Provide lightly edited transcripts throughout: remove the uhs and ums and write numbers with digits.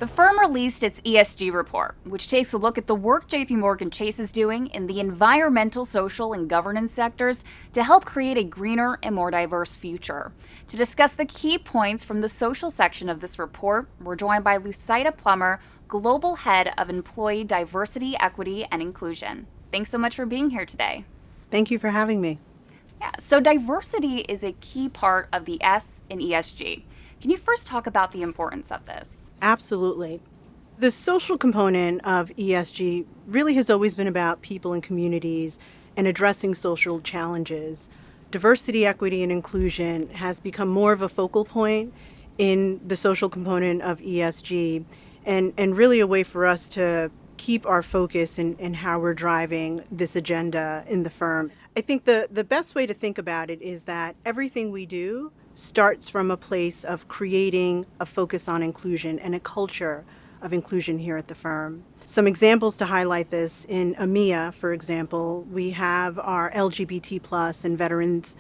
The firm released its ESG report, which takes a look at the work JPMorgan Chase is doing in the environmental, social, and governance sectors to help create a greener and more diverse future. To discuss the key points from the social section of this report, we're joined by Lucida Plummer, Global Head of Employee Diversity, Equity, and Inclusion. Thanks so much for being here today. Thank you for having me. Yeah, so diversity is a key part of the S in ESG. Can you first talk about the importance of this? Absolutely. The social component of ESG really has always been about people and communities and addressing social challenges. Diversity, equity, and inclusion has become more of a focal point in the social component of ESG and really a way for us to keep our focus in how we're driving this agenda in the firm. I think the best way to think about it is that everything we do starts from a place of creating a focus on inclusion and a culture of inclusion here at the firm. Some examples to highlight this: in EMEA, for example, we have our LGBT plus and veterans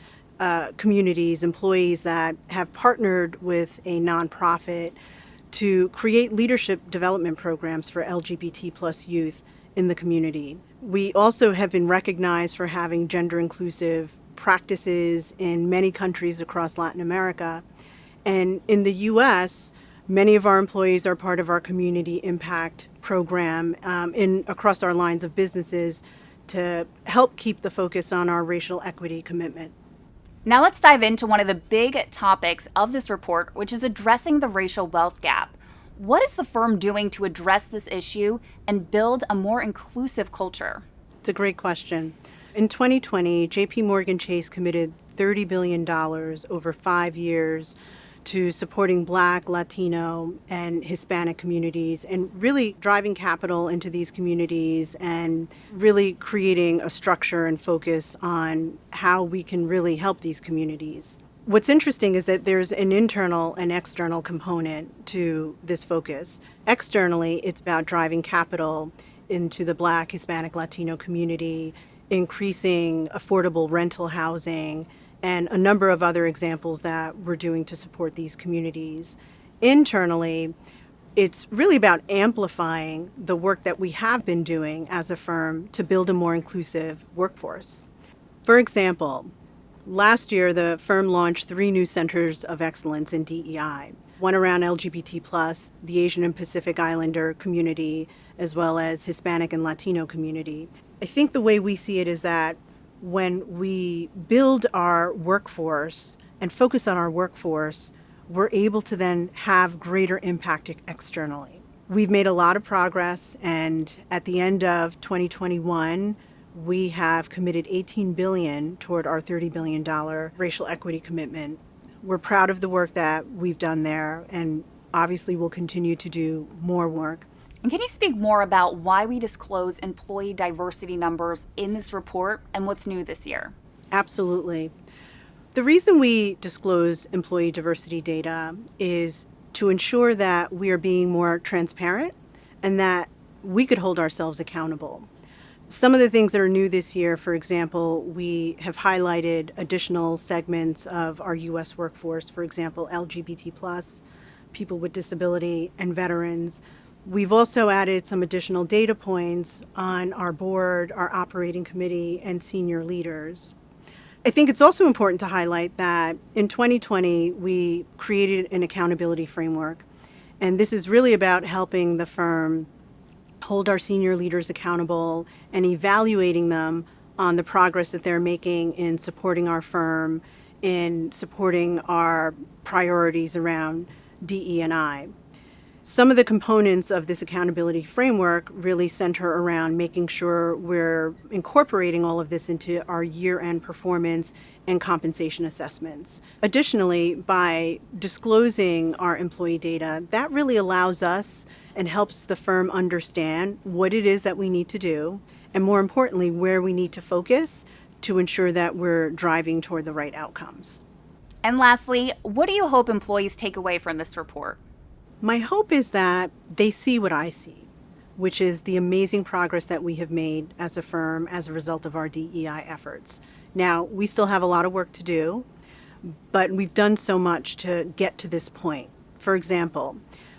communities, employees that have partnered with a nonprofit to create leadership development programs for LGBT plus youth in the community. We also have been recognized for having gender inclusive practices in many countries across Latin America. And in the U.S., many of our employees are part of our community impact program across our lines of businesses to help keep the focus on our racial equity commitment. Now let's dive into one of the big topics of this report, which is addressing the racial wealth gap. What is the firm doing to address this issue and build a more inclusive culture? It's a great question. In 2020, JPMorgan Chase committed $30 billion over 5 years to supporting Black, Latino, and Hispanic communities and really driving capital into these communities and really creating a structure and focus on how we can really help these communities. What's interesting is that there's an internal and external component to this focus. Externally, it's about driving capital into the Black, Hispanic, Latino community, increasing affordable rental housing, and a number of other examples that we're doing to support these communities. Internally, it's really about amplifying the work that we have been doing as a firm to build a more inclusive workforce. For example, last year the firm launched 3 new centers of excellence in DEI, one around LGBT+, the Asian and Pacific Islander community, as well as Hispanic and Latino community. I think the way we see it is that when we build our workforce and focus on our workforce, we're able to then have greater impact externally. We've made a lot of progress, and at the end of 2021, we have committed $18 billion toward our $30 billion racial equity commitment. We're proud of the work that we've done there, and obviously we'll continue to do more work. And can you speak more about why we disclose employee diversity numbers in this report and what's new this year? Absolutely. The reason we disclose employee diversity data is to ensure that we are being more transparent and that we could hold ourselves accountable. Some of the things that are new this year, for example, we have highlighted additional segments of our U.S. workforce, for example, LGBT+, people with disability, and veterans. We've also added some additional data points on our board, our operating committee, and senior leaders. I think it's also important to highlight that in 2020, we created an accountability framework. And this is really about helping the firm hold our senior leaders accountable and evaluating them on the progress that they're making in supporting our firm, in supporting our priorities around DE&I. Some of the components of this accountability framework really center around making sure we're incorporating all of this into our year-end performance and compensation assessments. Additionally, by disclosing our employee data, that really allows us and helps the firm understand what it is that we need to do, and more importantly, where we need to focus to ensure that we're driving toward the right outcomes. And lastly, what do you hope employees take away from this report? My hope is that they see what I see, which is the amazing progress that we have made as a firm as a result of our DEI efforts. Now, we still have a lot of work to do, but we've done so much to get to this point. For example,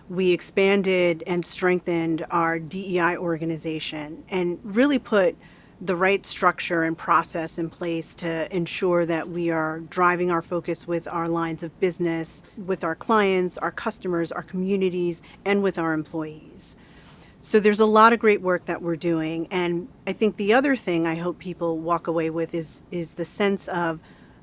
We expanded and strengthened our DEI organization and really put the right structure and process in place to ensure that we are driving our focus with our lines of business, with our clients, our customers, our communities, and with our employees. So there's a lot of great work that we're doing. And I think the other thing I hope people walk away with is the sense of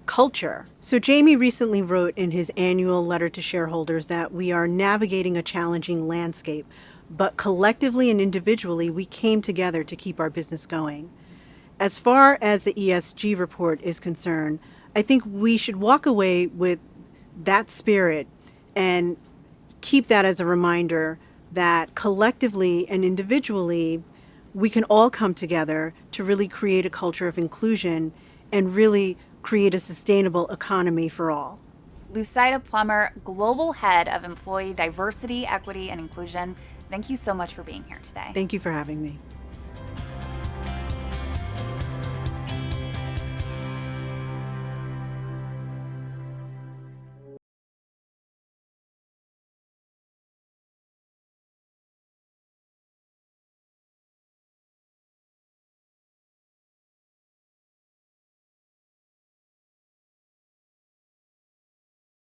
culture. So Jamie recently wrote in his annual letter to shareholders that we are navigating a challenging landscape, but collectively and individually, we came together to keep our business going. As far as the ESG report is concerned, I think we should walk away with that spirit and keep that as a reminder that collectively and individually, we can all come together to really create a culture of inclusion and really create a sustainable economy for all. Lucida Plummer, Global Head of Employee Diversity, Equity, and Inclusion, thank you so much for being here today. Thank you for having me.